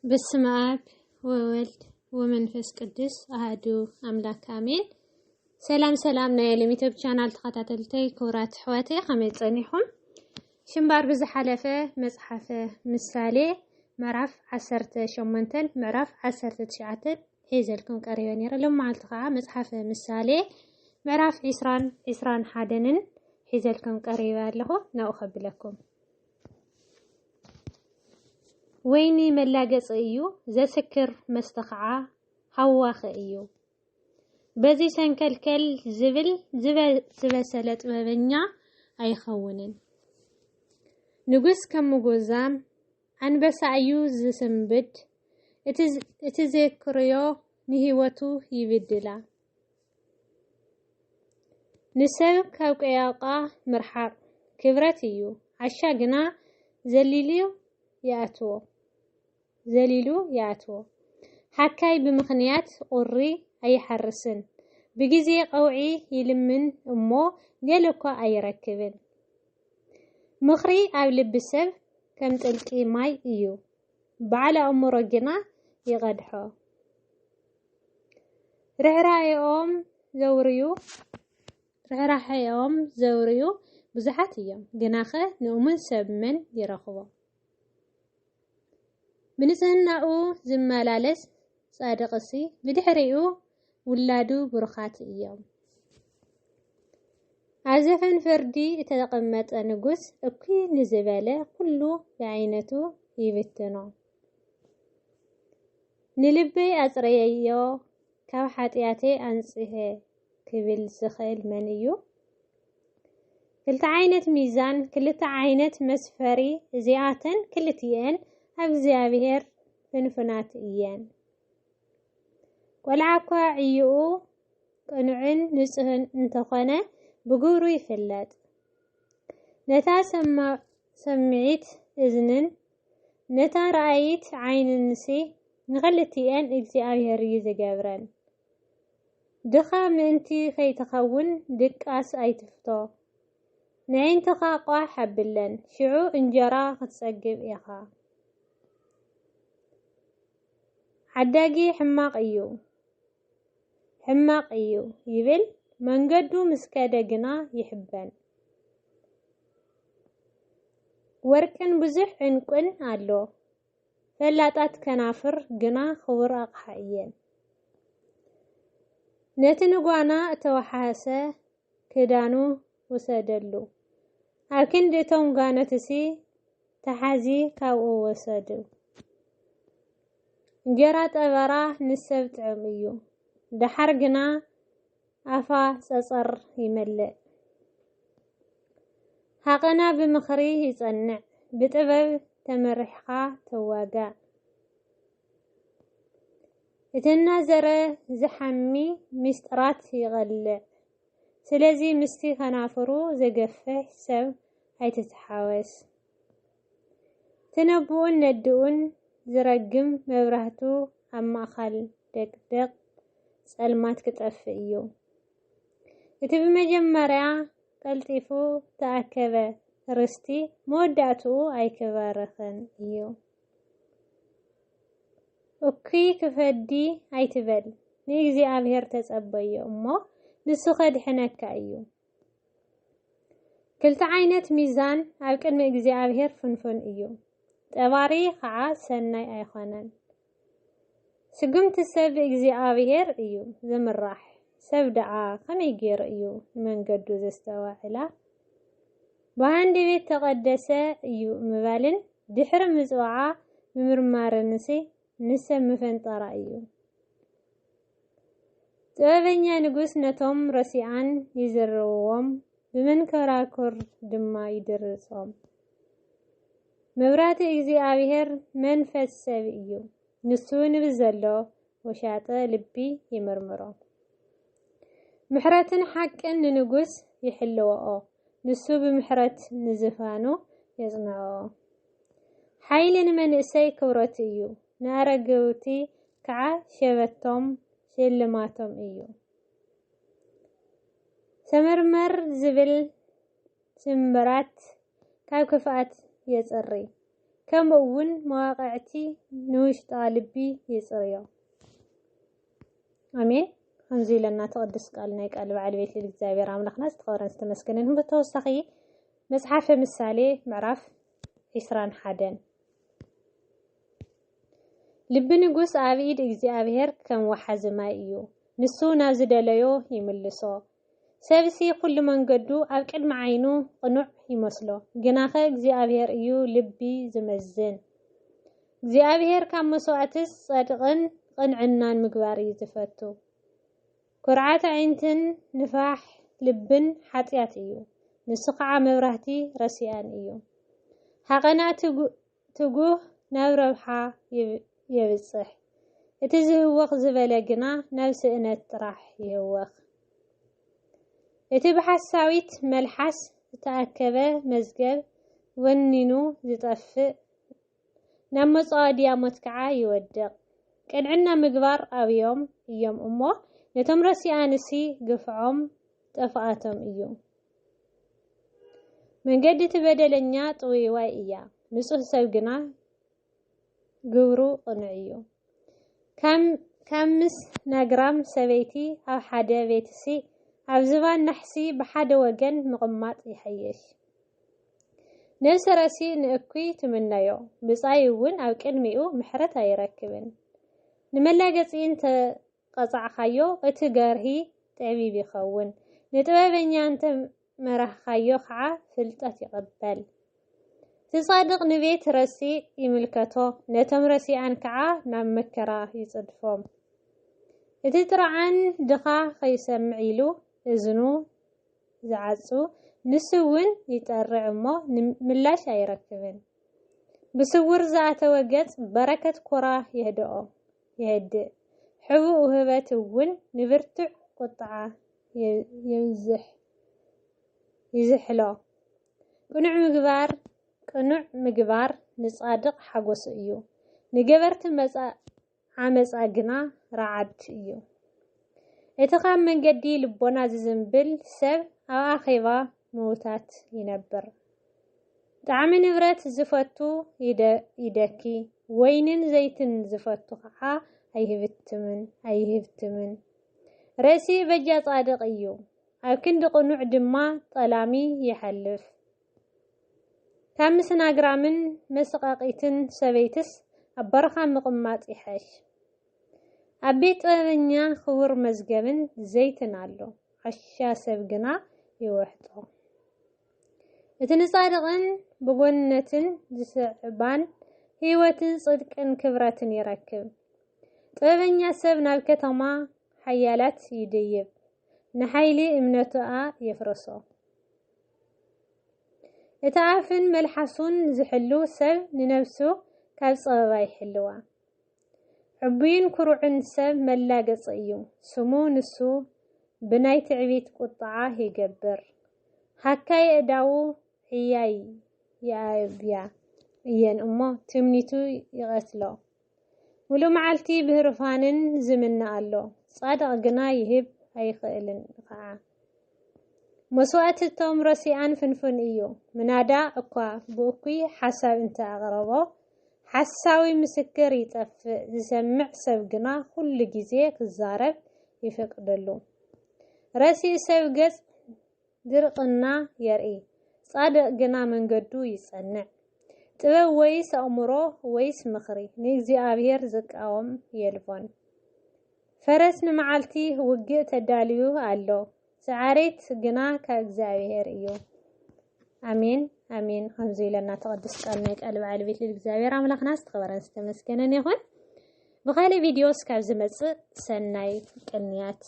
በስመ አብ ወወልድ ወመንፈስ ቅዱስ አሐዱ አምላክ አሜን። ሰላም ናይ ዩቲዩብ ቻናል ተኸታተልተይ ክብራት ኣሕዋተይ ከመይ ፀኒሕኩም? ሽምባር ብዝሓለፈ መጽሓፈ ምሳሌ ምዕራፍ 18 ምዕራፍ 19 ሒዘልኩም ቀሪበ ነይረ። ሎማዓልቲ ከዓ መጽሓፈ ምሳሌ ምዕራፍ 21ን ሒዘልኩም ቀሪበ ኣለኹ። ናብኡ ከብለኩም። ወይኒ መላገጽ እዩ ዘስክር መስተኸዓ ሃዋኽ እዩ። በዚ ሰንከልከል ዝብል ዝበሰለ ጥበበኛ ኣይኸውንን። ንጉስ ከም ጎዛም አንበሳ እዩ ዝስንብድ እቲ ዘክርዮ ንህይወቱ ይብድላ። ንሰብ ካብ ቀያቃ ምርሓቅ ክብረት እዩ። ዓሻ ግና ዘሊሉ ያእትዎ ሓካይ ብምኽንያት ቁሪ ኣይሓርስን። ብጊዜ ቀውዒ ይልምን እሞ ገለኳ ኣይረክብን። ምኽሪ ኣብ ልቢ ሰብ ከም ጥልቂ ማይ እዩ። በዓል ኣእምሮ ግና ይቀድሖ። ርኅራኄኦም ዘውርዩ ብዙሓት እዮም። ግናኸ ንእሙን ሰብ መን ይረኽቦ? ብንጽህናኡ ዝመላለስ ጻድቕሲ ብድሕሪኡ ውላዱ ብሩኻት እዮም። ኣብ ዘፈን ፍርዲ እተቐመጠ ንጉስ እኩይ ንዝበለ ኩሉ ብዓይነቱ ይብትኖ። ንልበይ ኣጽረየዮ ካብ ሓጢአተይ አንጽሄ ክብል ዝኽእል መን እዩ? ክልተ ዓይነት ሚዛን ክልተ ዓይነት መስፈሪ እዚኣተን ክልቲአን ኣብ እግዚአብሔር ፍንፍናት እየን። ቆልዓ እኳ ዕይኡ ቅኑዕን ንጹህን እንተኾነ ብግብሩ ይፍለጥ። ነታ ሰምዒት እዝንን ነታ ረአይት ዓይንንሲ ንኽልቲአን እግዚአብሔር እዩ ዝገብረን። ድኻ ምእንቲ ከይትኸውን ድቃስ ኣይትፍቶ። ንዒንትኻ ቋሕ ኣቢለን ሽዑ እንጀራ ክትጸግብ ኢኻ። ዓዳጊ ሕማቕ እዩ ይብል መንገዱ ምስከደ ግና ይሕበን። ወርቅን ብዙሕ ዕንቁን ኣሎ ፈላጣት ከናፍር ግና ክቡር ኣቕሓ እየን። ነቲ ንጓና እተወሓሰ ክዳኑ ወሰደሉ። ኣብ ክንዲ እቶም ጓኖትሲ ተሓዚ ካብኡ ወሰዱ። እንጀራ ጠበራ ንሰብ ጥዑም እዩ። ደሓር ግና ኣፋ ጸጸር ይመልእ። ሓቐና ብምኽሪ ይጸንዕ። ብጥበብ ተመሪሕኻ ተዋጋእ። እትናዘረ ዝሓሚ ምስጢራት ይቐልዕ። ስለዚ ምስቲ ከናፍሩ ዘገፍሕ ሰብ ኣይትተሓወስ። ትነብኡን ነድኡን ዝረግም መብራህቱ ኣብ ማእኸል ደቅደቅ ጸልማት ክጠፍእ እዩ። እቲ ብመጀመርያ ቀልጢፉ ተኣከበ ርስቲ መወዳእትኡ ኣይክበርኽን እዩ። እኩይ ክፈዲ ኣይትበል ንእግዚአብሔር ተጸበዮ እሞ ንሱ ኸድሕነካ እዩ። ክልተ ዓይነት ሚዛን ኣብ ቅድሚ እግዚአብሔር ፍንፍን እዩ። ጠባሪ ከዓ ሰናይ ኣይኾነን። ስጉምቲ ሰብ እግዚአብሔር እዩ ዝምራሕ። ሰብ ደኣ ከመይ ገይሩ እዩ ንመንገዱ ዘስተዋዕላ? ብሃንዲ ቤት ተቐደሰ እዩ ምባልን ድሕሪ ምጽዋዓ ምምርማርንሲ ንሰብ ምፈንጠራ እዩ። ጥበበኛ ንጉስ ነቶም ረሲኣን ይዝርውዎም ብመንከራኩር ድማ ይድርጾም። መብራህቲ እግዚአብሔር መንፈስ ሰብ እዩ። ንሱ ንብዘሎ ወሻጠ ልቢ ይምርምሮ። ምሕረትን ሓቅን ንንጉስ ይሕልወኦ። ንሱ ብምሕረት ንዝፋኑ የጽንዖ። ሓይሊ ንመንእሰይ ክብረት እዩ። ንኣረገውቲ ከዓ ሸበቶም ሽልማቶም እዩ። ሰመርመር ዝብል ስምራት ካብ ክፍኣት የጽሪ። كمون مواقعتي نوش طالبي يصريو امين خنزي لنا تقدس قالنا يقلب على بيت الإግዚአብሔር አምላክና ተቆረን ተመስገነን በተወሳኺ መጽሐፈ ምሳሌ ምዕራፍ 21 ልብ ንጉስ ኣብ ኢድ እግዚአብሔር ከም ወሓዚ ማይ እዩ ንሱ ናብ ዝደለዮ ይምልሶ ሰብሲ ኩሉ መንገዱ ኣብ ቅድሚ ዓይኑ ቅኑዕ ይመስሎ ግናኸ እግዚአብሔር እዩ ልቢ ዝመዝን እግዚአብሔር ካብ መስዋዕትስ ጸድቅን ቅንዕናን ምግባር እዩ ዝፈቱ ኩርዓት ዓይንትን ንፋሕ ልብን ሓጢያት እዩ ንሱ ከዓ መብራህቲ ረሲያን እዩ ሓቀና ትጉህ ናብ ረብሓ يبصح اتزهوخ زبله جنا ናብ ስእነት ጥራሕ ይህወኽ እቲ በሐሳዊት መልሐስ ተአከበ መዝገብ ወኒኑ ዝጠፍእ ናብ መጻዲያ ሞትከዓ ይወድቕ ቅንዕና ምግባር ኣብዮም እዮም እሞ ነቶም ረሲኣንሲ ግፍዖም ጠፋኣቶም እዩ መንገዲ ትበደለኛ ጥዊዋይ እያ ንጹህ ሰብ ግና ግብሩ ቅንዕዩ ከምስ ናግራም ሰበይቲ ኣብ ሓደ ቤትሲ ኣብ ዝባን ናሕሲ ብሓደ ወገን ምቕማጥ ይሐየሽ ነፍሰ ራሲ ንእኩይ ትምነዮ ብጻይ እውን ኣብ ቅድሚኡ ምሕረት ኣይረክብን ንመላገጺን ተቀጻዕኻዮ እቲ ገርሂ ጠቢብ ይኸውን ንጥበበኛ እንተ መራኻዮ ከዓ ፍልጠት ይቀበል تصادق نبيت رسي يملكته نتم رسيان كعا نام مكرا يصدفهم اتترعان دخا خيسمعيلو ازنو زعصو نسون يترعمو ملاش ايركبن بسور زاته وقت بركه كرا يهدئ حبو وهبت ون نبرتع قطعه يزحلو قنوع مغبار نصادق حغوس እዩ ንገበርት ዓመጻ ግና ረዓድ እዩ እቲ ኻም መንገዲ ልቦና ዝዝምብል ሰብ ኣብ ኣኼባ ሞታት ይነብር ጣዕሚ ንብረት ዝፈቱ ይደኪ ወይንን ዘይትን ዝፈቱ ከዓ ኣይህብትምን ርእሲ በጃ ጻድቅ እዩ ኣብ ክንዲ ቅኑዕ ድማ ጠላሚ ይሐልፍ كامس ناقرامن مسقاقيتن سبيتس أبرخا مقمات إحاش أبيت أبنيا خور مزقبن زيتن علو عشا سبقنا يوحدو اتنصادقن بقونتن زسعبان هيوتن صدقن كبراتن يركب أبنيا سبنا بكتما حيالات يديب نحيلي امنتوها يفرسو اتعافن ملحسون زحلو سب ننفسو كاب صبابا يحلوا عبين كروعن سب ملاقص ايو سمو نسو بناي تعبيت قطعاه يقبر حكا يقداو حياي يا ين امو تمنيتو يغسلو ولو معالتي بهرفانن زمنا قالو صادق قنا يهب هيخيلن قاعه مسوات التوم رسيان فنفن ايو منادا اقوا بوكي حساب انت اغربو حساوي مسكر يطف زسمع سبقنا كل جزي كزارب يفقدلو رسي سبقس درقنا يرئي صادق قنا منقدو يصنع ጥበብ ወይስ አእምሮ ወይስ ምኽሪ ንእግዚአብሔር ዝቃወም የልቦን ፈረስ ንመዓልቲ ውግእ ተዳልዩ አሎ ሰዓሬት ግና ከእግዚአብሔር እዩ አሜን አሜን ሀምዙለና ተቀድስ ቃልና ቃል በዓል ቤት ለእግዚአብሔር አምላክና ተኸበረን ተመስገነን ይሁን በኻሊ ቪዲዮስ ካብ ዝመጽእ ሰናይ ቅንያት